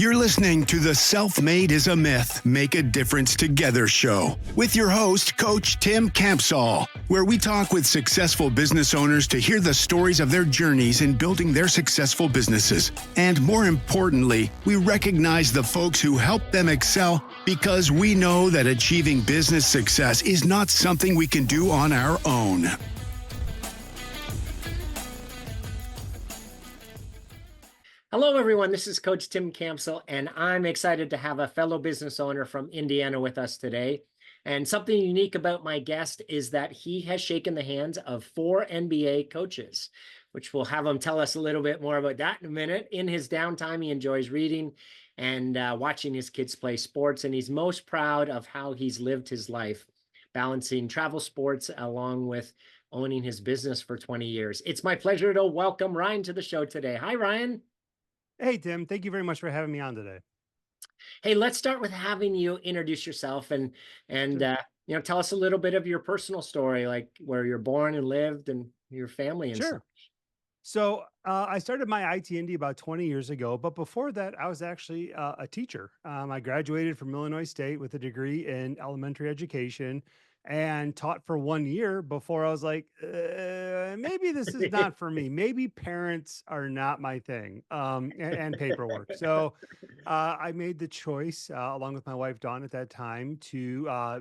You're listening to the Self-Made is a Myth, Make a Difference Together show with your host, Coach Tim Campsall, where we talk with successful business owners to hear the stories of their journeys in building their successful businesses. And more importantly, we recognize the folks who help them excel because we know that achieving business success is not something we can do on our own. Hello, everyone. This is Coach Tim Campsall, and I'm excited to have a fellow business owner from Indiana with us today. And something unique about my guest is that he has shaken the hands of 4 NBA coaches, which we'll have him tell us a little bit more about that in a minute. In his downtime, he enjoys reading and watching his kids play sports, and he's most proud of how he's lived his life, balancing travel sports along with owning his business for 20 years. It's my pleasure to welcome Ryan to the show today. Hi, Ryan. Hey, Tim, thank you very much for having me on today. Hey, let's start with having you introduce yourself and tell us a little bit of your personal story, like where you're born and lived and your family and Sure. stuff. So I started my IT Indy about 20 years ago, but before that, I was actually a teacher. I graduated from Illinois State with a degree in elementary education and taught for 1 year before I was like, maybe this is not for me. Maybe parents are not my thing, and paperwork. So I made the choice, along with my wife, Dawn, at that time to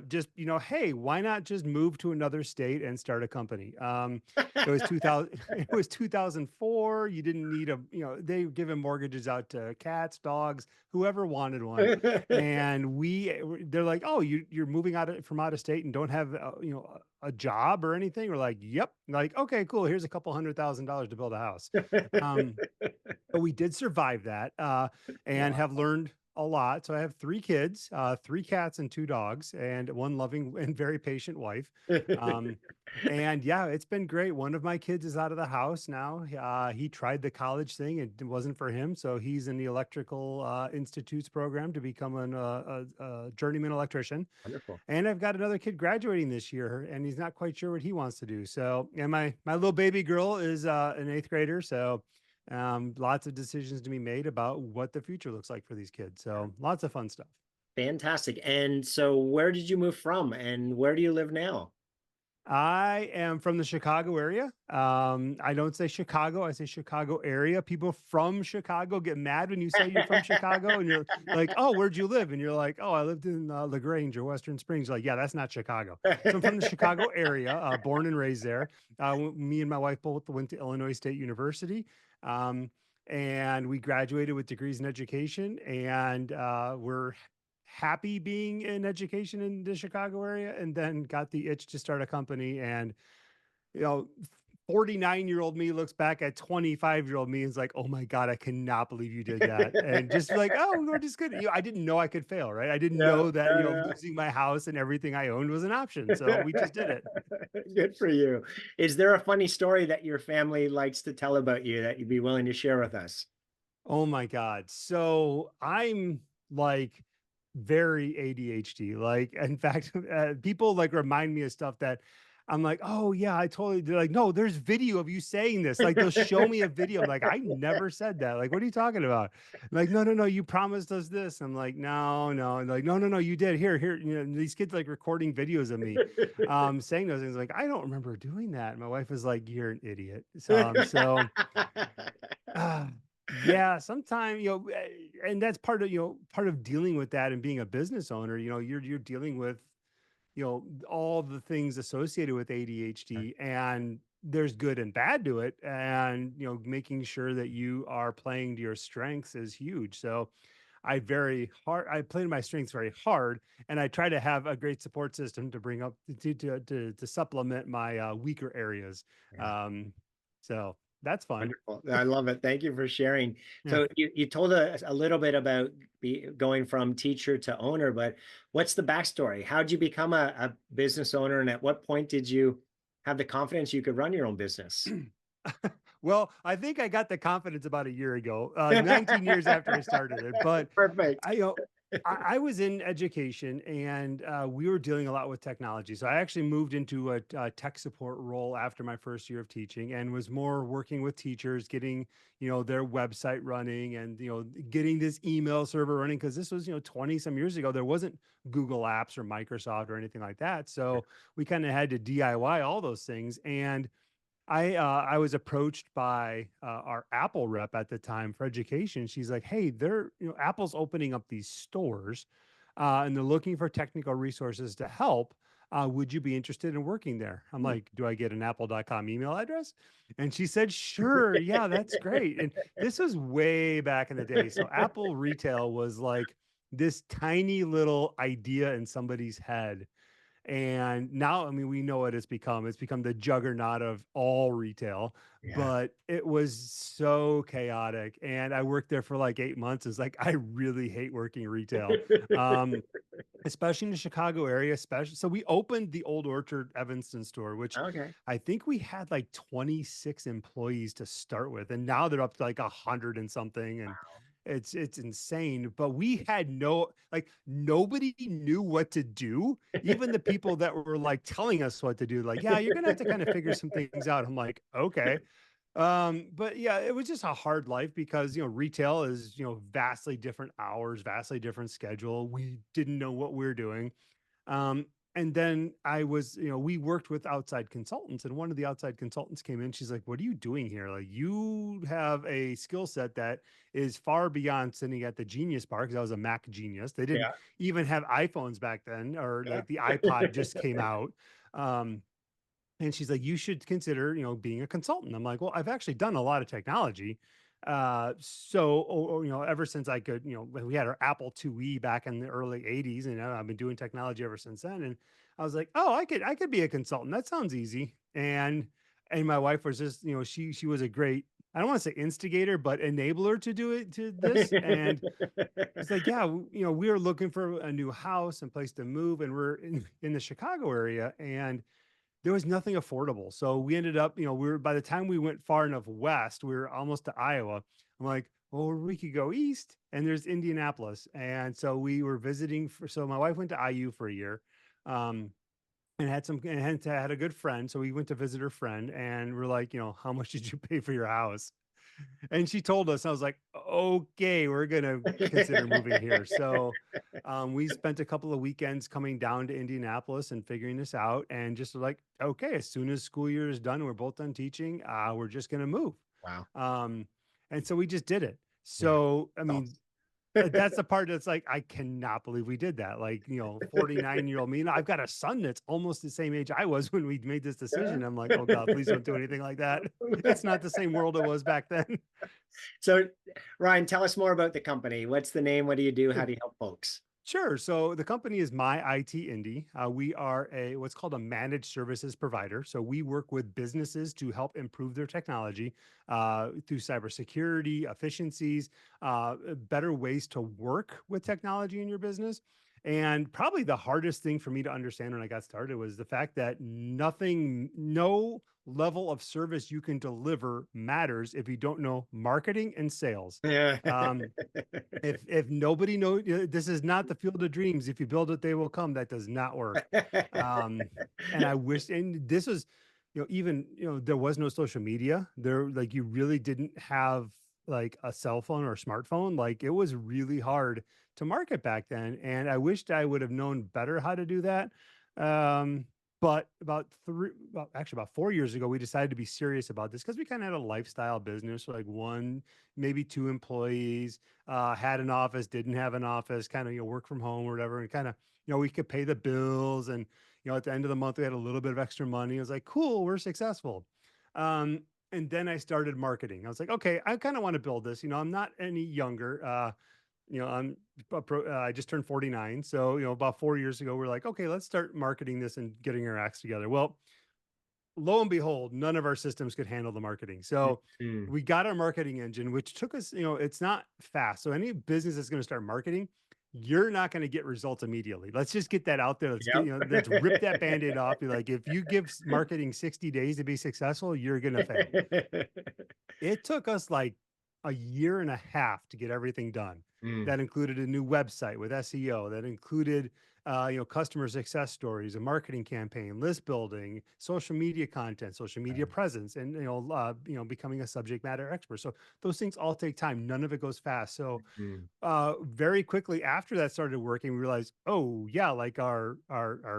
hey, why not just move to another state and start a company? It was 2000, it was 2004. You didn't need they were giving mortgages out to cats, dogs, whoever wanted one. And they're like, oh, you're moving from out of state and don't have, a job or anything. We're like, yep. Like, okay, cool. Here's a couple $100,000 to build a house. But we did survive that, and have learned a lot. So I have 3 kids, 3 cats and 2 dogs, and one loving and very patient wife. And yeah, it's been great. One of my kids is out of the house now. He tried the college thing. It wasn't for him. So he's in the Electrical Institutes program to become a journeyman electrician. Wonderful. And I've got another kid graduating this year, and he's not quite sure what he wants to do. So, and my little baby girl is an 8th grader. So lots of decisions to be made about what the future looks like for these kids. So lots of fun stuff. Fantastic. And so where did you move from and where do you live now? I am from the Chicago area. I don't say Chicago, I say Chicago area. People from Chicago get mad when you say you're from Chicago and you're like, oh, where'd you live? And you're like, oh, I lived in LaGrange or Western Springs. Like, yeah, that's not Chicago. So I'm from the Chicago area, born and raised there. Me and my wife both went to Illinois State University. And we graduated with degrees in education, and we're happy being in education in the Chicago area, and then got the itch to start a company. And 49-year-old me looks back at 25-year-old me and is like, oh my God, I cannot believe you did that. And just like, oh, we're just good. I didn't know I could fail, right? I didn't know that losing my house and everything I owned was an option. So we just did it. Good for you. Is there a funny story that your family likes to tell about you that you'd be willing to share with us? Oh my God. So I'm like very ADHD. Like, in fact, people like remind me of stuff that I'm like, oh yeah, I totally. They're like, no, there's video of you saying this. Like, they'll show me a video. I'm like, I never said that. Like, what are you talking about? Like, no, you promised us this. I'm like, no. And like, no, you did. Here. These kids like recording videos of me saying those things. Like, I don't remember doing that. And my wife was like, you're an idiot. Yeah, sometimes, and that's part of dealing with that and being a business owner. You're dealing with, all the things associated with ADHD, and there's good and bad to it. And, making sure that you are playing to your strengths is huge. So I play to my strengths very hard, and I try to have a great support system to bring up to supplement my weaker areas. Yeah. So that's fun. Wonderful. I love it. Thank you for sharing. Yeah. So you told us a little bit about going from teacher to owner, but what's the backstory? How'd you become a business owner? And at what point did you have the confidence you could run your own business? Well, I think I got the confidence about a year ago, 19 years after I started it. But Perfect. I was in education and we were dealing a lot with technology. So I actually moved into a tech support role after my first year of teaching and was more working with teachers, getting, their website running and, getting this email server running. Cause this was, 20 some years ago, there wasn't Google Apps or Microsoft or anything like that. So we kind of had to DIY all those things. And I was approached by our Apple rep at the time for education. She's like, "Hey, Apple's opening up these stores, and they're looking for technical resources to help. Would you be interested in working there?" I'm like, "Do I get an Apple.com email address?" And she said, "Sure, yeah, that's great." And this was way back in the day, so Apple retail was like this tiny little idea in somebody's head, and now, I mean, we know what it's become. It's become the juggernaut of all retail, Yeah. but it was so chaotic. And I worked there for like 8 months. It's like, I really hate working retail. Um, Especially in the Chicago area, especially. So we opened the Old Orchard Evanston store, which Okay. I think we had like 26 employees to start with, and now they're up to like 100 and something, and it's insane. But we had nobody knew what to do. Even the people that were like telling us what to do, like, yeah, you're gonna have to kind of figure some things out. I'm like, okay. But yeah, it was just a hard life because, retail is, vastly different hours, vastly different schedule. We didn't know what we are doing. Um, and then we worked with outside consultants, and one of the outside consultants came in. She's like, "What are you doing here? Like, you have a skill set that is far beyond sitting at the Genius Bar," because I was a Mac genius. They didn't Yeah. even have iPhones back then, or Yeah. like the iPod just came out. Um, and she's like, "You should consider, being a consultant." I'm like, "Well, I've actually done a lot of technology. Ever since I could, when we had our Apple IIe back in the early 80s, and I've been doing technology ever since then." And I was like, "Oh, I could be a consultant. That sounds easy." And my wife was just, she was a great, I don't want to say instigator, but enabler to do it to this. And she's like, "Yeah, we were looking for a new house and place to move, and we're in the Chicago area, and there was nothing affordable." So we ended up, by the time we went far enough west, we were almost to Iowa. I'm like, "Well, we could go east, and there's Indianapolis." And so we were visiting so my wife went to IU for a year. Um, and had a good friend. So we went to visit her friend, and we're like, "How much did you pay for your house?" And she told us, I was like, "Okay, we're gonna consider moving here." So we spent a couple of weekends coming down to Indianapolis and figuring this out, and just like, okay, as soon as school year is done, we're both done teaching, we're just gonna move. Wow. Um, and so we just did it. Yeah. So I Oh. mean, that's the part that's like, I cannot believe we did that. Like, 49-year-old me. And I've got a son that's almost the same age I was when we made this Yeah. decision. I'm like, "Oh God, please don't do anything like that." It's not the same world it was back then. So, Ryan, tell us more about the company. What's the name? What do you do? How do you help folks? Sure. So the company is My IT Indy. We are a what's called a managed services provider. So we work with businesses to help improve their technology through cybersecurity, efficiencies, better ways to work with technology in your business. And probably the hardest thing for me to understand when I got started was the fact that no level of service you can deliver matters if you don't know marketing and sales. Yeah. Um, if nobody knows, this is not the field of dreams. If you build it, they will come. That does not work. Um, and I wish, and this was, even, there was no social media there. Like, you really didn't have like a cell phone or a smartphone. Like, it was really hard to market back then. And I wished I would have known better how to do that. Um, but actually about 4 years ago, we decided to be serious about this because we kind of had a lifestyle business, like one, maybe two employees, had an office, didn't have an office, kind of, work from home or whatever. And kind of, we could pay the bills. And, at the end of the month, we had a little bit of extra money. It was like, cool, we're successful. Um, and then I started marketing. I was like, okay, I kind of want to build this. I'm not any younger. I just turned 49. So, about 4 years ago, we're like, okay, let's start marketing this and getting our acts together. Well, lo and behold, none of our systems could handle the marketing. So Mm. we got our marketing engine, which took us, it's not fast. So any business that's going to start marketing, you're not going to get results immediately. Let's just get that out there. Let's rip that band-aid off. Be like, if you give marketing 60 days to be successful, you're going to fail. Yep. It took us like a year and a half to get everything done. Mm. That included a new website with SEO. That included, customer success stories, a marketing campaign, list building, social media content, social media presence, and becoming a subject matter expert. So those things all take time. None of it goes fast. So Mm. very quickly after that started working, we realized, oh yeah, like our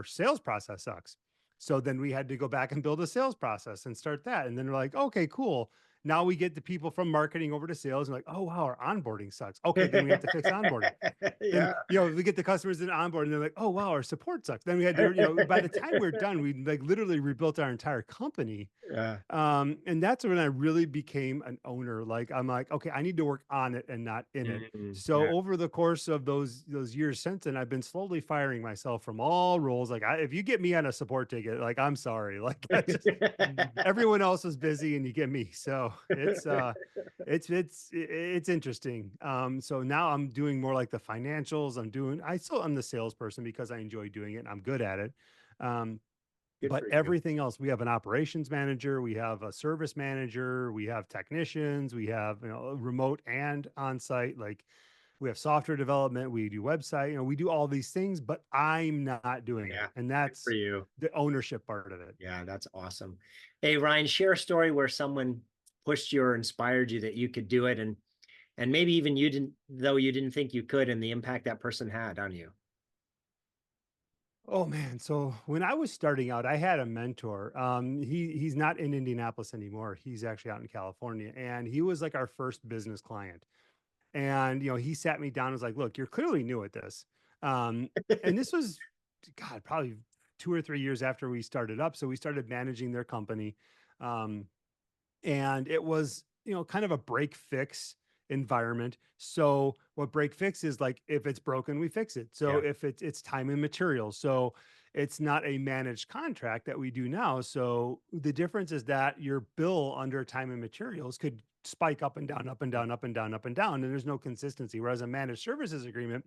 sales process sucks. So then we had to go back and build a sales process and start that. And then we're like, okay, cool. Now we get the people from marketing over to sales and like, oh wow, our onboarding sucks. Okay, then we have to fix onboarding. Then, Yeah. we get the customers in onboard and they're like, oh wow, our support sucks. Then we had to, by the time we're done, we like literally rebuilt our entire company. Yeah. And that's when I really became an owner. Like I'm like, okay, I need to work on it and not in it. Mm. So Yeah. over the course of those years since then, I've been slowly firing myself from all roles. Like if you get me on a support ticket, like I'm sorry, like I just everyone else is busy and you get me. So it's interesting. So now I'm doing more like the financials. I'm the salesperson because I enjoy doing it and I'm good at it. Um, Good but for you. everything else, we have an operations manager, we have a service manager, we have technicians, we have, remote and on-site, like we have software development, we do website, we do all these things, but I'm not doing it. Yeah. And Good for that's you. the ownership part of it. Yeah, that's awesome. Hey, Ryan, share a story where someone pushed you or inspired you that you could do it, and maybe even you didn't, though you didn't think you could, and the impact that person had on you. Oh man, so when I was starting out, I had a mentor. He's not in Indianapolis anymore. He's actually out in California, and he was like our first business client. And he sat me down and was like, "Look, you're clearly new at this." Um, and this was, God, probably 2 or 3 years after we started up. So we started managing their company. Um, and it was kind of a break fix environment. So what break fix is, like, if it's broken we fix it. So Yeah. if it's time and materials, so it's not a managed contract that we do now. So the difference is that your bill under time and materials could spike up and down, up and down, up and down, up and down, and there's no consistency. Whereas a managed services agreement,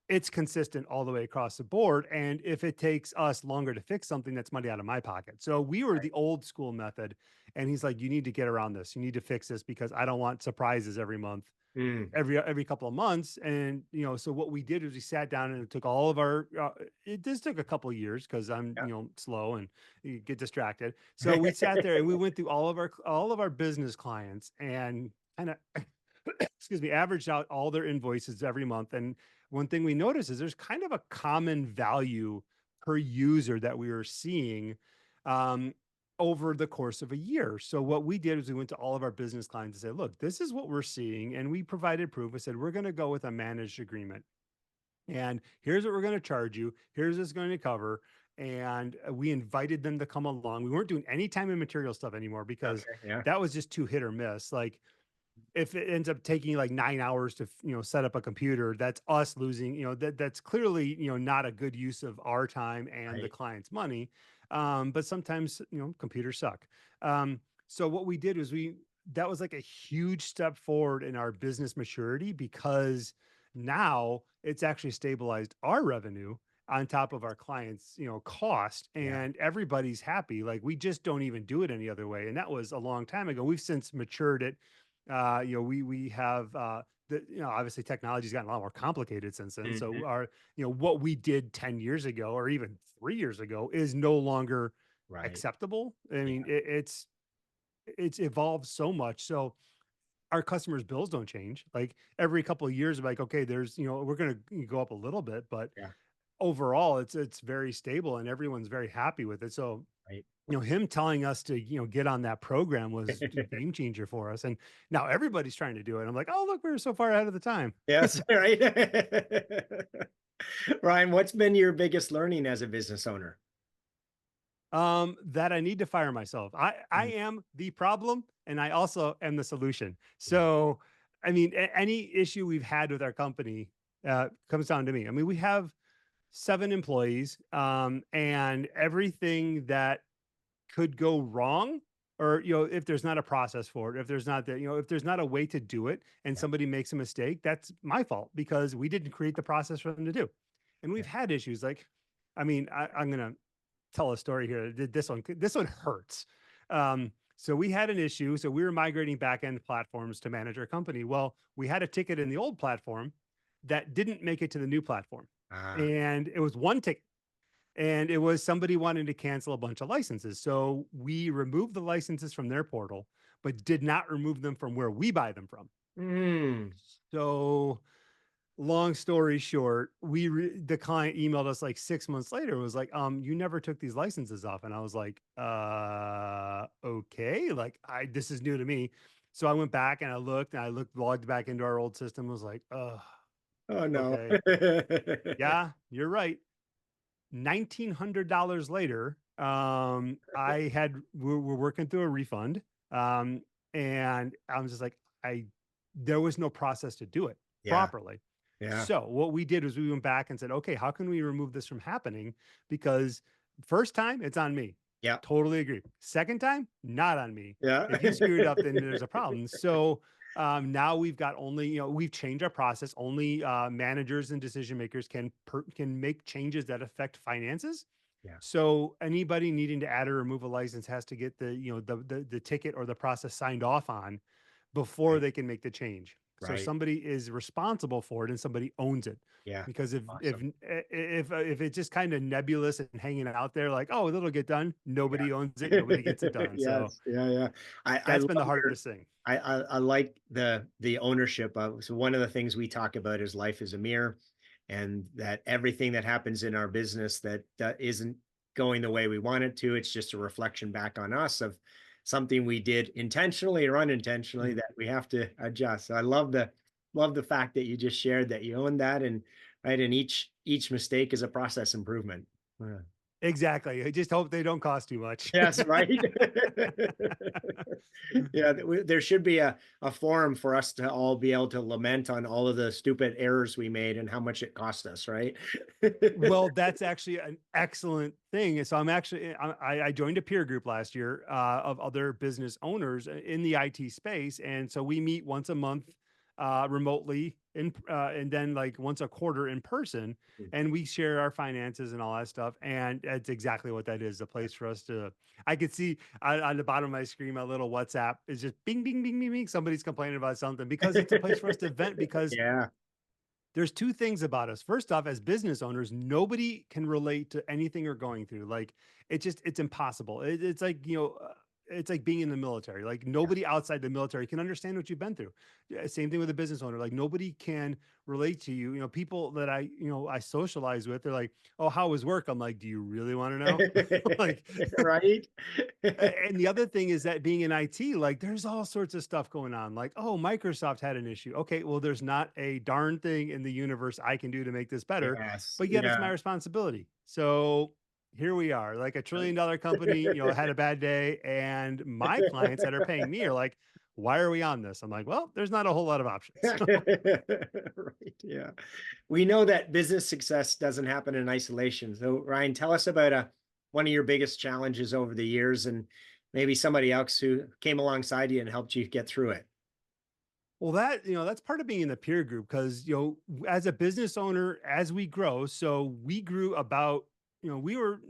it's consistent all the way across the board. And if it takes us longer to fix something, that's money out of my pocket. So we were the old school method. And he's like, you need to get around this. You need to fix this because I don't want surprises every month, Mm. every couple of months. And, so what we did is we sat down and it took all of our, this took a couple of years because I'm, Yeah. slow and you get distracted. So we sat there and we went through all of our business clients and kind of, excuse me, averaged out all their invoices every month. And one thing we noticed is there's kind of a common value per user that we were seeing um, over the course of a year. So what we did is we went to all of our business clients and said, look, this is what we're seeing. And we provided proof. We said, we're going to go with a managed agreement. And here's what we're going to charge you. Here's what it's going to cover. And we invited them to come along. We weren't doing any time and material stuff anymore because Okay. Yeah. that was just too hit or miss. Like, if it ends up taking like 9 hours to set up a computer, that's us losing, that's clearly not a good use of our time and the Right. client's money. But sometimes computers suck. So what we did was that was like a huge step forward in our business maturity because now it's actually stabilized our revenue on top of our clients cost, Yeah. and everybody's happy. Like, we just don't even do it any other way, and that was a long time ago. We've since matured it. We have obviously technology's gotten a lot more complicated since then. Mhm. So our what we did 10 years ago or even 3 years ago is no longer Right. acceptable. I Yeah. mean, it's evolved so much. So our customers' bills don't change. Like, every couple of years, like, okay, there's we're going to go up a little bit, but Yeah. overall it's very stable and everyone's very happy with it. So Right. him telling us to, get on that program was a game changer for us. And now everybody's trying to do it. I'm like, oh, look, we were so far ahead of the time. Yes. Right. Ryan, what's been your biggest learning as a business owner? That I need to fire myself. I Mm. am the problem and I also am the solution. Yeah. So, I mean, any issue we've had with our company comes down to me. I mean, we have 7 employees, and everything that could go wrong, or if there's not a process for it, if there's not that, if there's not a way to do it and Yeah. somebody makes a mistake, that's my fault because we didn't create the process for them to do. And we've Yeah. had issues. Like, I mean, I'm gonna tell a story here. This one hurts. So we had an issue. So we were migrating back-end platforms to manage our company. Well, we had a ticket in the old platform that didn't make it to the new platform. Ah, And it was one ticket. And it was somebody wanting to cancel a bunch of licenses. So we removed the licenses from their portal, but did not remove them from where we buy them from. mm, So long story short, the client emailed us like 6 months later and was like, you never took these licenses off. And I was like, okay, like this is new to me. So I went back and I looked, logged back into our old system, was like, oh no. okay. Yeah, you're right. $1,900 later, we're working through a refund. Um, and I was just like, there was no process to do it Yeah, properly. yeah, So what we did was we went back and said, okay, how can we remove this from happening? Because first time it's on me. yeah, Totally agree. Second time, not on me. yeah. If you screwed up, then there's a problem. So now we've got only, we've changed our process. Only managers and decision makers can make changes that affect finances. Yeah, So anybody needing to add or remove a license has to get the ticket or the process signed off on before right, they can make the change. So right. somebody is responsible for it and somebody owns it. Yeah, Because awesome. if it's just kind of nebulous and hanging out there, like, oh, it'll get done, nobody owns it, nobody gets it done. So Yes, yeah, yeah. I that's been the love your hardest thing. I like the ownership of, so one of the things we talk about is life is a mirror, and that everything that happens in our business that isn't going the way we want it to, it's just a reflection back on us of something we did intentionally or unintentionally Mhm. that we have to adjust. So I love the fact that you just shared that you own that, and right, and each mistake is a process improvement. Yeah. Exactly. I just hope they don't cost too much. Yes, right? Yeah, there should be a forum for us to all be able to lament on all of the stupid errors we made and how much it cost us, right? Well, that's actually an excellent thing. So I joined a peer group last year of other business owners in the IT space, and so we meet once a month remotely, and then like once a quarter in person, and we share our finances and all that stuff. And that's exactly what that is—a place for us to. I could see on the bottom of my screen, my little WhatsApp is just bing, bing, bing, bing, bing. Somebody's complaining about something because it's a place for us to vent because Yeah, there's two things about us. First off, as business owners, nobody can relate to anything you're going through. Like it's impossible. It's like, it's like being in the military. Like nobody outside the military can understand what you've been through. Yeah, same thing with a business owner. Like nobody can relate to you. People that I socialize with, they're like, "Oh, how was work?" I'm like, "Do you really want to know?" Like right? and the other thing is that being in IT, like there's all sorts of stuff going on. Like, oh, Microsoft had an issue. Okay, well, there's not a darn thing in the universe I can do to make this better, Yes, but yet it's my yeah. responsibility. So here we are, like $1 trillion company, had a bad day, and my clients that are paying me are like, why are we on this? I'm like, well, there's not a whole lot of options. Right, yeah. We know that business success doesn't happen in isolation. So, Ryan, tell us about one of your biggest challenges over the years, and maybe somebody else who came alongside you and helped you get through it. Well, that's part of being in the peer group because, as a business owner, as we grow, so we grew about, we were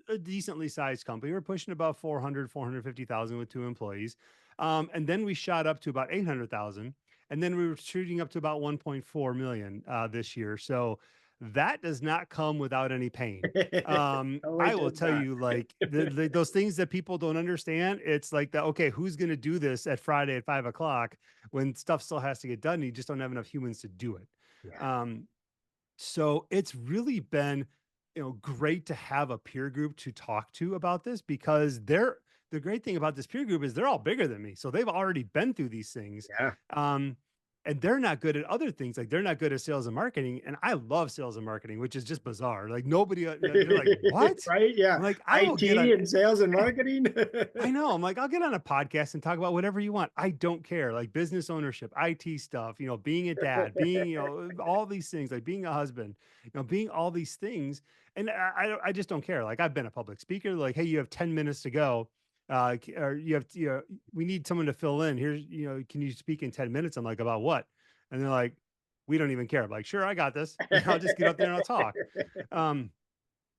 a decently sized company. We were pushing about 450,000 with two employees. And then we shot up to about 800,000. And then we were shooting up to about 1.4 million this year. So that does not come without any pain. Oh, I it will does tell not. you, like those things that people don't understand. It's like that. Okay, who's going to do this at Friday at 5 o'clock? When stuff still has to get done, you just don't have enough humans to do it. Yeah, Um, so it's really been, great to have a peer group to talk to about this because the great thing about this peer group is they're all bigger than me. So they've already been through these things. yeah. Um, and they're not good at other things. Like they're not good at sales and marketing. And I love sales and marketing, which is just bizarre. Like nobody, they're like, what? Right? Yeah. I'm like, I will get IT on. and sales and marketing. I know. I'm like, I'll get on a podcast and talk about whatever you want. I don't care. Like business ownership, IT stuff, being a dad, being, all these things, like being a husband, being all these things. And I just don't care. Like I've been a public speaker, like, hey, you have 10 minutes to go. Or we need someone to fill in. Here's, can you speak in 10 minutes? I'm like, about what? And they're like, we don't even care. I'm like, sure, I got this. I'll just get up there and I'll talk. Um,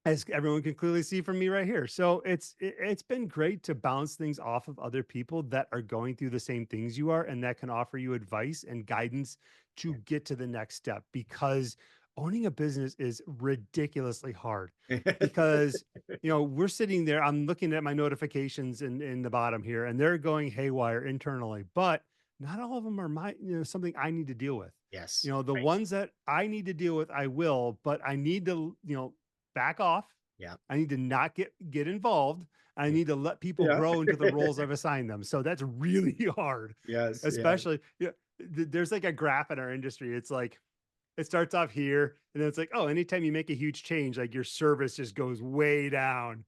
as everyone can clearly see from me right here. So it's been great to bounce things off of other people that are going through the same things you are and that can offer you advice and guidance to get to the next step, because owning a business is ridiculously hard. Because we're sitting there, I'm looking at my notifications in the bottom here, and they're going haywire internally, but not all of them are something I need to deal with. Yes. The Right. ones that I need to deal with, I will, but I need to, back off. Yeah. I need to not get involved. I Yeah. need to let people Yeah. grow into the roles I've assigned them. So that's really hard, Yes. Yeah. especially there's like a graph in our industry. It's like it starts off here, and then it's like, oh, anytime you make a huge change, like your service just goes way down.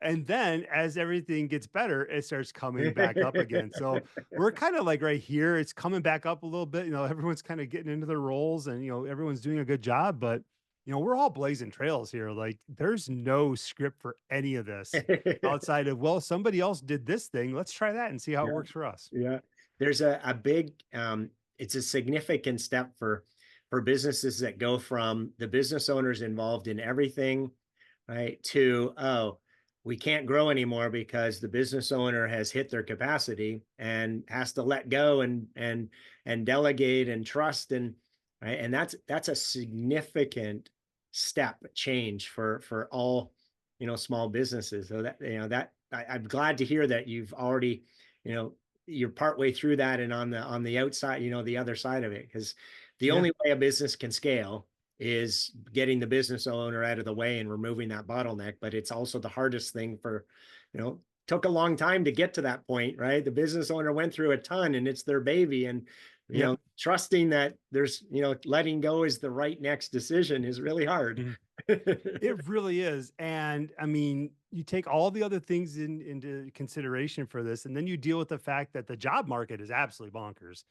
And then as everything gets better, it starts coming back up again. So we're kind of like right here, it's coming back up a little bit. Everyone's kind of getting into their roles, and everyone's doing a good job, but we're all blazing trails here. Like there's no script for any of this outside of, well, somebody else did this thing. Let's try that and see how it Yeah. works for us. Yeah. There's a big it's a significant step for businesses that go from the business owners involved in everything, right, to, oh, we can't grow anymore because the business owner has hit their capacity and has to let go and delegate and trust, and right. And that's a significant step change for all, small businesses. So that, that I'm glad to hear that you've already, you know, you're partway through that and on the outside, the other side of it. Because the Yeah. only way a business can scale is getting the business owner out of the way and removing that bottleneck. But it's also the hardest thing took a long time to get to that point, right? The business owner went through a ton and it's their baby. And, Yep. trusting that there's, letting go is the right next decision is really hard. Mhm. It really is. And I mean, you take all the other things into consideration for this, and then you deal with the fact that the job market is absolutely bonkers.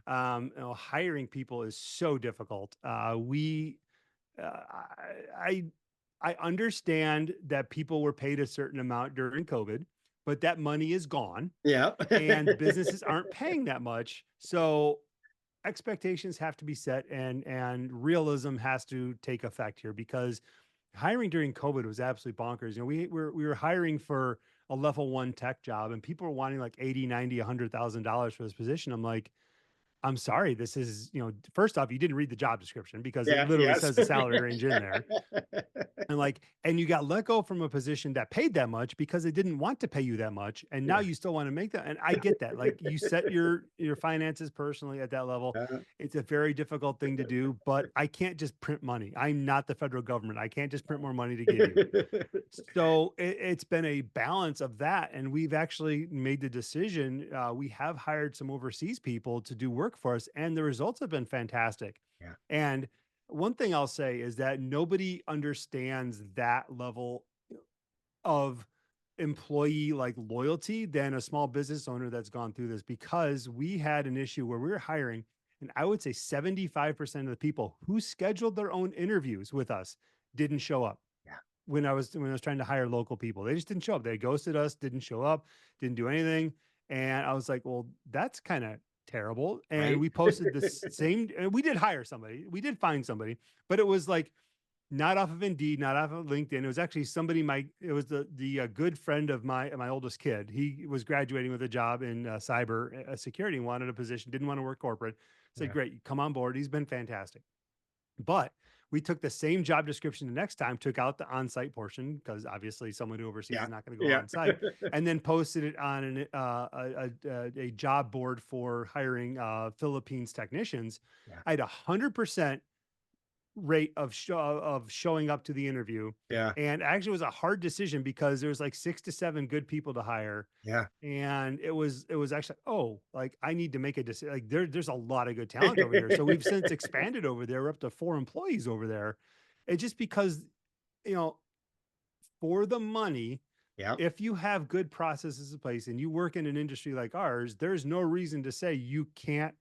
Hiring people is so difficult. I, I understand that people were paid a certain amount during COVID, but that money is gone Yeah. and businesses aren't paying that much. So expectations have to be set, and realism has to take effect here, because hiring during COVID was absolutely bonkers. We were hiring for a level one tech job, and people were wanting like 80, 90, $100,000 for this position. I'm like, I'm sorry, this is, first off, you didn't read the job description because it Yeah. literally Yes. says the salary range in there. And you got let go from a position that paid that much because they didn't want to pay you that much. And now Yeah. you still want to make that. And I get that. Like you set your finances personally at that level. It's a very difficult thing to do, but I can't just print money. I'm not the federal government. I can't just print more money to give you. So it's been a balance of that. And we've actually made the decision. We have hired some overseas people to do work for us, and the results have been fantastic. Yeah. And one thing I'll say is that nobody understands that level of employee like loyalty than a small business owner that's gone through this, because we had an issue where we were hiring, and I would say 75% of the people who scheduled their own interviews with us didn't show up. Yeah. When I was trying to hire local people, they just didn't show up. They ghosted us, didn't show up, didn't do anything. And I was like, well, that's kind of terrible. And Right. we posted this same, and we did hire somebody, we did find somebody, but it was like not off of Indeed, not off of LinkedIn. It was actually somebody, it was the good friend of my oldest kid. He was graduating with a job in cyber security and wanted a position, didn't want to work corporate. Said, Yeah. great, come on board. He's been fantastic. But we took the same job description the next time, took out the on-site portion because obviously someone who oversees Yeah. is not going to go Yeah. on-site, and then posted it on a job board for hiring Philippines technicians. Yeah. I had 100% rate of showing up to the interview, Yeah. and actually it was a hard decision because there was like 6 to 7 good people to hire, Yeah. and it was actually, oh, like I need to make a decision. Like there's a lot of good talent over here. So we've since expanded over there. We're up to 4 employees over there. It's just because, you know, for the money, Yeah. if you have good processes in place and you work in an industry like ours, there's no reason to say you can't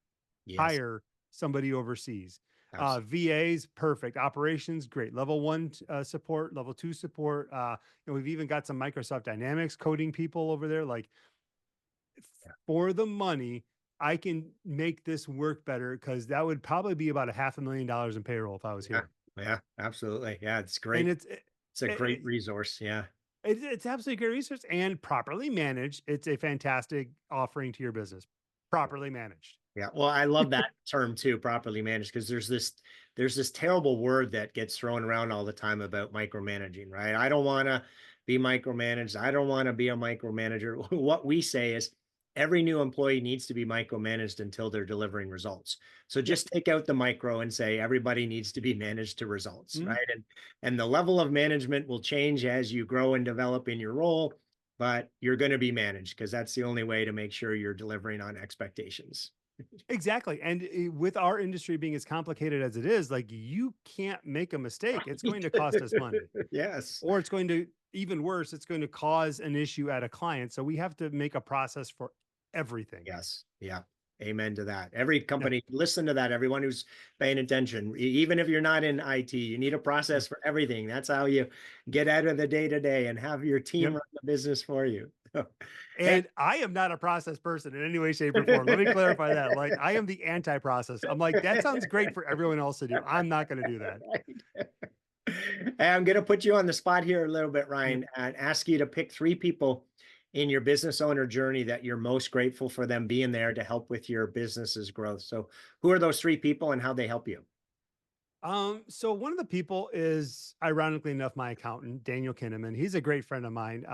Yes. hire somebody overseas. Absolutely. VAs, perfect. Operations, great. Level one support, level two support. We've even got some Microsoft Dynamics coding people over there. Like Yeah. for the money, I can make this work better, because that would probably be about $500,000 in payroll if I was Yeah. here. Yeah. Absolutely. Yeah. It's And great. It's a great resource. Yeah. It's absolutely great research and properly managed. It's a fantastic offering to your business, properly managed. Yeah. Well, I love that term too, properly managed, because there's this terrible word that gets thrown around all the time about micromanaging, right? I don't want to be micromanaged. I don't want to be a micromanager. What we say is every new employee needs to be micromanaged until they're delivering results. So Yep. just take out the micro and say everybody needs to be managed to results, Mhm. right? And the level of management will change as you grow and develop in your role, but you're going to be managed because that's the only way to make sure you're delivering on expectations. Exactly. And with our industry being as complicated as it is, like you can't make a mistake. It's going to cost us money, Yes. or it's going to, even worse, it's going to cause an issue at a client. So we have to make a process for everything. Yes. Yeah. Amen to that. Every Yeah. company, listen to that. Everyone who's paying attention, even if you're not in IT, you need a Yeah. process for everything. That's how you get out of the day to day and have your team Yep. run the business for you. Hey. And I am not a process person in any way, shape, or form. Let me clarify that. Like, I am the anti-process. I'm like, that sounds great for everyone else to do. I'm not going to do that. Right. Hey, I'm going to put you on the spot here a little bit, Yep. Ryan, and ask you to pick three people in your business owner journey that you're most grateful for them being there to help with your business's growth. So, who are those three people and how they help you? So one of the people is, ironically enough, my accountant, Daniel Kinnaman. He's a great friend of mine.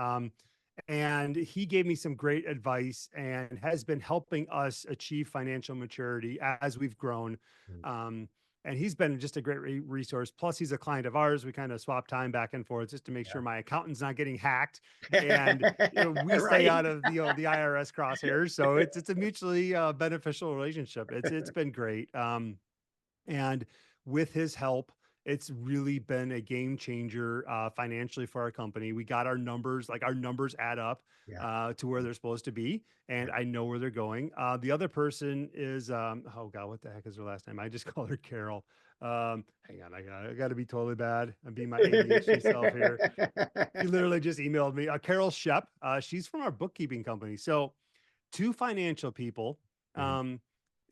And he gave me some great advice and has been helping us achieve financial maturity as we've grown. Um, and he's been just a great resource. Plus, he's a client of ours. We kind of swap time back and forth just to make sure my accountant's not getting hacked, and we stay Right. out of the IRS crosshairs. So it's a mutually beneficial relationship. It's been great. And with his help, it's really been a game changer financially for our company. We got our numbers, like our numbers add up Yeah. to where they're supposed to be, and Yeah. I know where they're going. The other person is, oh God, what the heck is her last name? I just called her Carol. Hang on, I got to be totally bad. I'm being my ADHD self here. She literally just emailed me. Carol Shep. She's from our bookkeeping company. So two financial people. Mhm. Um,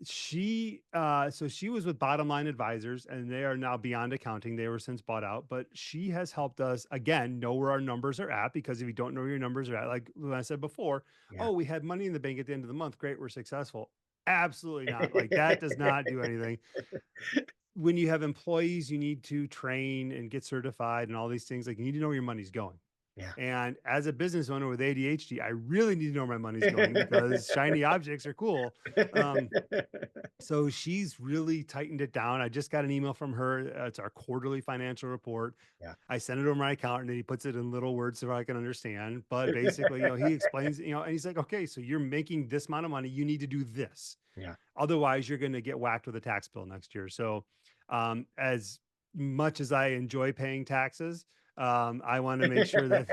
so she was with Bottom Line Advisors, and they are now Beyond Accounting. They were since bought out, but she has helped us again know where our numbers are at, because if you don't know where your numbers are at, like I said before, Yeah. oh, we had money in the bank at the end of the month, great, we're successful. Absolutely not. Like that does not do anything. When you have employees, you need to train and get certified and all these things. Like you need to know where your money's going. Yeah. And as a business owner with ADHD, I really need to know where my money's going, because shiny objects are cool. Um, so she's really tightened it down. I just got an email from her. It's our quarterly financial report. Yeah. I sent it over my accountant, and he puts it in little words so I can understand. But basically, he explains, and he's like, okay, so you're making this amount of money. You need to do this. Yeah. Otherwise, you're going to get whacked with a tax bill next year. So, as much as I enjoy paying taxes, I want to make sure that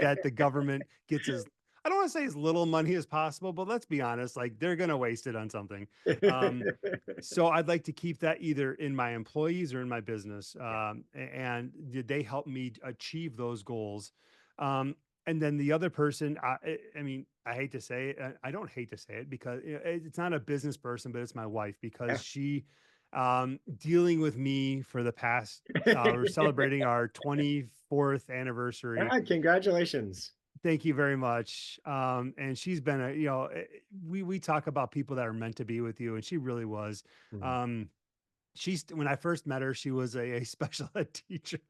that the government gets as, I don't want to say as little money as possible, but let's be honest, like they're going to waste it on something. Um, so I'd like to keep that either in my employees or in my business. Yeah. And did they help me achieve those goals? Um, and then the other person, I mean, I hate to say it. I don't hate to say it, because it's not a business person, but it's my wife, because Yeah. she, dealing with me for the past, we're celebrating our 24th anniversary. Ah, congratulations. Thank you very much. And she's been we talk about people that are meant to be with you, and she really was. Mhm. Um, when I first met her, she was a special ed teacher.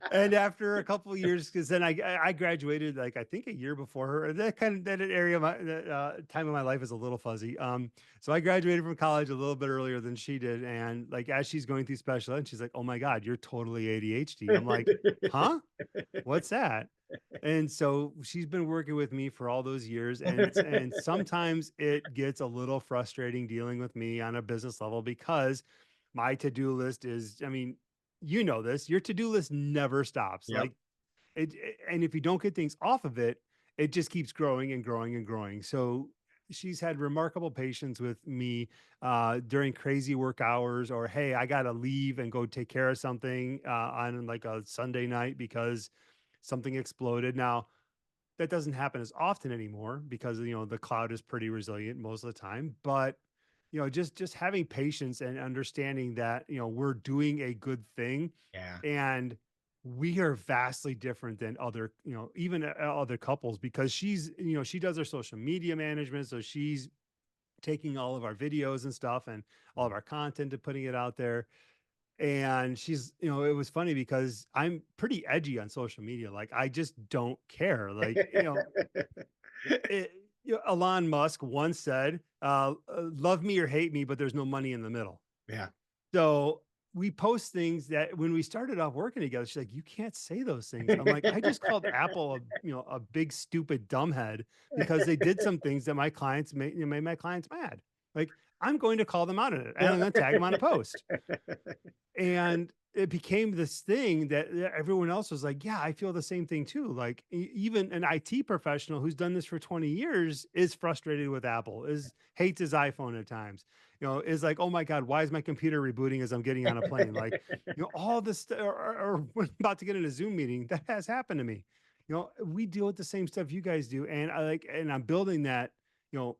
And after a couple of years, because then I graduated, like I think a year before her. And that kind of that area of my that, time of my life is a little fuzzy. So I graduated from college a little bit earlier than she did, and like as she's going through special ed, she's like, "Oh my God, you're totally ADHD." I'm like, "Huh? What's that?" And so she's been working with me for all those years, and sometimes it gets a little frustrating dealing with me on a business level, because my to-do list is, I mean, you know this, your to-do list never stops. Yep. Like and if you don't get things off of it, it just keeps growing and growing and growing. So she's had remarkable patience with me during crazy work hours, or hey, I got to leave and go take care of something on like a Sunday night because something exploded. Now, that doesn't happen as often anymore, because the cloud is pretty resilient most of the time, but just having patience and understanding that, we're doing a good thing, Yeah. and we are vastly different than other, even other couples, because she does her social media management. So she's taking all of our videos and stuff and all of our content and putting it out there. And it was funny because I'm pretty edgy on social media. Like, I just don't care. Like, it, Elon Musk once said, love me or hate me, but there's no money in the middle. Yeah. So we post things that when we started off working together, she's like, you can't say those things. I'm like, I just called Apple a big, stupid dumbhead because they did some things that my clients made my clients mad. Like, I'm going to call them out on it, and I'm going to tag them on a post. And it became this thing that everyone else was like, yeah, I feel the same thing too. Like, even an IT professional who's done this for 20 years is frustrated with Apple, is hates his iPhone at times, is like, oh my God, why is my computer rebooting as I'm getting on a plane? Like, all this, or when I'm about to get in a Zoom meeting, that has happened to me. We deal with the same stuff you guys do. And and I'm building that, you know,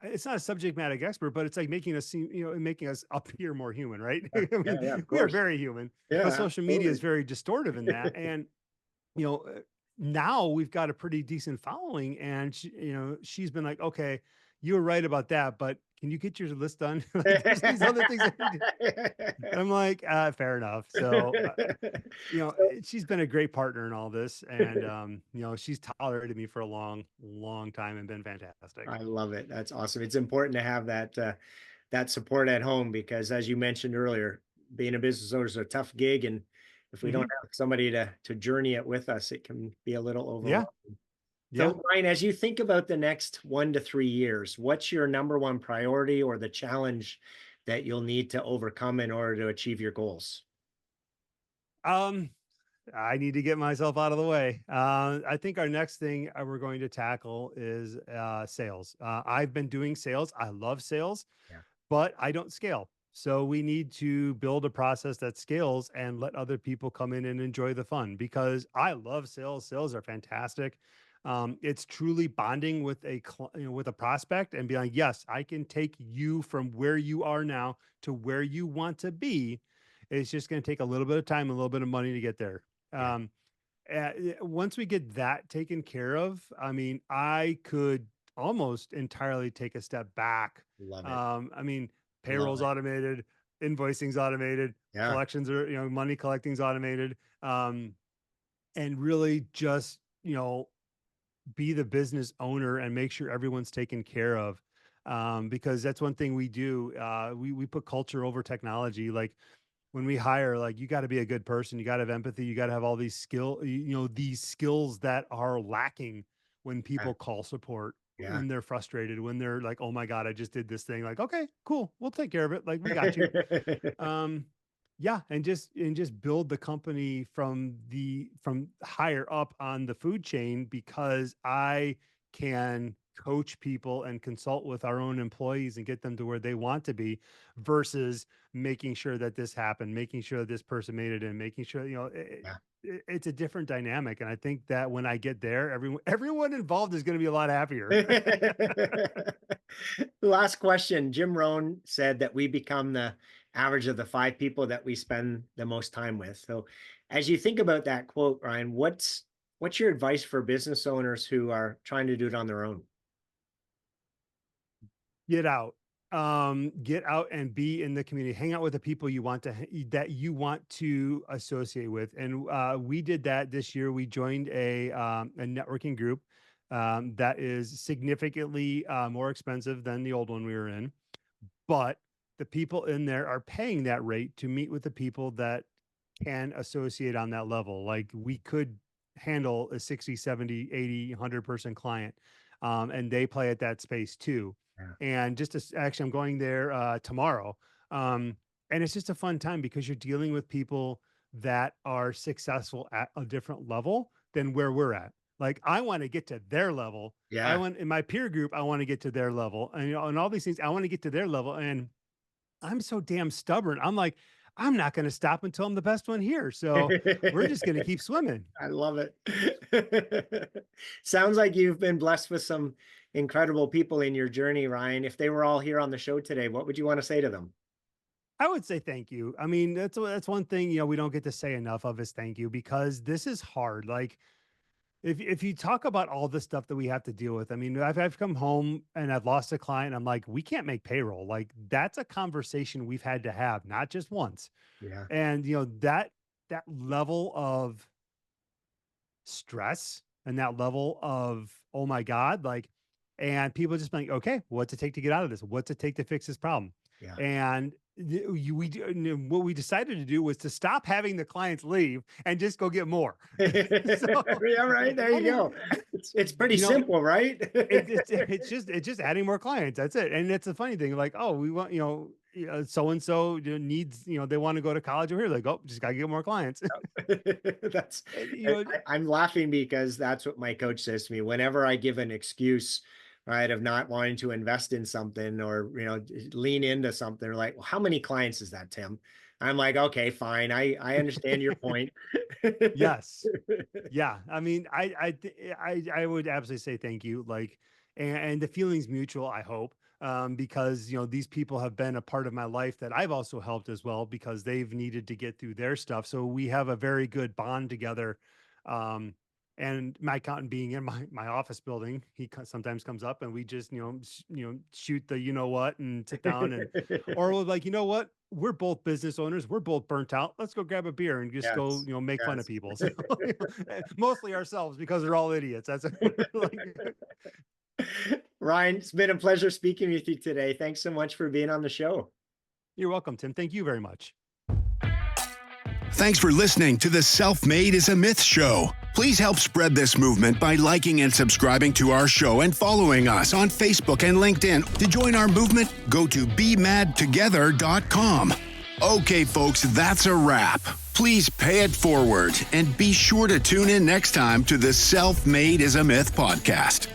it's not a subject matter expert, but it's like making us seem, making us appear more human, right? I Yeah, mean, yeah, of we are course. very human, but Yeah, social media is absolutely. very distortive in that. And, you know, uh, now we've got a pretty decent following, and she's been like, okay, you were right about that, but can you get your list done? Like, there's these other things that need to, and I'm like, fair enough. So, So she's been a great partner in all this, and she's tolerated me for a long, long time and been fantastic. I love it. That's awesome. It's important to have that support at home because, as you mentioned earlier, being a business owner is a tough gig, and if we don't Hmm. have somebody to journey it with us, it can be a little Yeah. overwhelming. Yeah. So, Ryan, as you think about the next 1 to 3 years, what's your number one priority or the challenge that you'll need to overcome in order to achieve your goals? Um, I need to get myself out of the way. I think our next thing we're going to tackle is sales. I've been doing sales. I love sales, Yeah. but I don't scale. So we need to build a process that scales and let other people come in and enjoy the fun, because I love sales. Sales are fantastic. It's truly bonding with with a prospect and be like, yes, I can take you from where you are now to where you want to be. It's just going to take a little bit of time, a little bit of money to get there. Yeah. Um, Once we get that taken care of, I mean, I could almost entirely take a step back. Love it. I mean, Love payroll's it. automated, invoicing's automated, Yeah. collections are, money collecting's automated. And really just, be the business owner and make sure everyone's taken care of. Because that's one thing we do. We put culture over technology. Like, when we hire, like, you got to be a good person, you got to have empathy, you got to have all these these skills that are lacking when Yeah. people call support, Yeah. when they're frustrated, when they're like, oh my God, I just did this thing. Like, okay, cool, we'll take care of it, like, we got you. um yeah, and just build the company from higher up on the food chain, because I can coach people and consult with our own employees and get them to where they want to be, versus making sure that this happened, making sure that this person made it in, making sure, Yeah. it's a different dynamic. And I think that when I get there, everyone involved is going to be a lot happier. Last question. Jim Rohn said that we become the average of the 5 people that we spend the most time with. So, as you think about that quote, Ryan, what's your advice for business owners who are trying to do it on their own? Get out. Get out and be in the community. Hang out with the people that you want to associate with. And we did that this year. We joined a networking group that is significantly more expensive than the old one we were in, but the people in there are paying that rate to meet with the people that can associate on that level. Like, we could handle a 60, 70, 80, 100 person client. And they play at that space too. Yeah. And actually, I'm going there tomorrow. And it's just a fun time because you're dealing with people that are successful at a different level than where we're at. Like, I want to get to their level. I Yeah. want in my peer group, I want to get to their level, and and all these things, I want to get to their level. And I'm so damn stubborn. I'm like, I'm not going to stop until I'm the best one here. So we're just going to keep swimming. I love it. Sounds like you've been blessed with some incredible people in your journey, Ryan. If they were all here on the show today, what would you want to say to them? I would say thank you. I mean, that's one thing, we don't get to say enough of is thank you, because this is hard. Like, if you talk about all the stuff that we have to deal with, I mean, I've come home and I've lost a client. I'm like, we can't make payroll. Like, that's a conversation we've had to have, not just once. Yeah. And that level of stress and that level of, oh my God, like, and people just like, okay, what's it take to get out of this? What's it take to fix this problem? Yeah. And what we decided to do was to stop having the clients leave and just go get more. So, Yeah, right. There I you mean, go. It's pretty you know, simple, right? it's just adding more clients. That's it. And it's a funny thing. Like, oh, we want, so and so needs, they want to go to college over here. Like, oh, just gotta get more clients. That's And, I'm laughing because that's what my coach says to me whenever I give an excuse, right, of not wanting to invest in something or lean into something. They're like, well, how many clients is that, Tim? I'm like, okay, fine. I understand your point. yes. Yeah, I mean, I would absolutely say thank you. Like, and the feeling's mutual, I hope, because these people have been a part of my life that I've also helped as well, because they've needed to get through their stuff. So we have a very good bond together. Um, and my accountant being in my office building, he sometimes comes up and we just shoot the what and sit down, and or we're like, what, we're both business owners. We're both burnt out. Let's go grab a beer and just go, Yes. make fun of Yes. people. So, mostly ourselves, because they're all idiots. That's like, Ryan, it's been a pleasure speaking with you today. Thanks so much for being on the show. you're welcome, Tim. Thank you very much. Thanks for listening to the Self-Made is a Myth show. Please help spread this movement by liking and subscribing to our show and following us on Facebook and LinkedIn. To join our movement, go to bemadtogether.com. Okay, folks, that's a wrap. Please pay it forward and be sure to tune in next time to the Self-Made is a Myth podcast.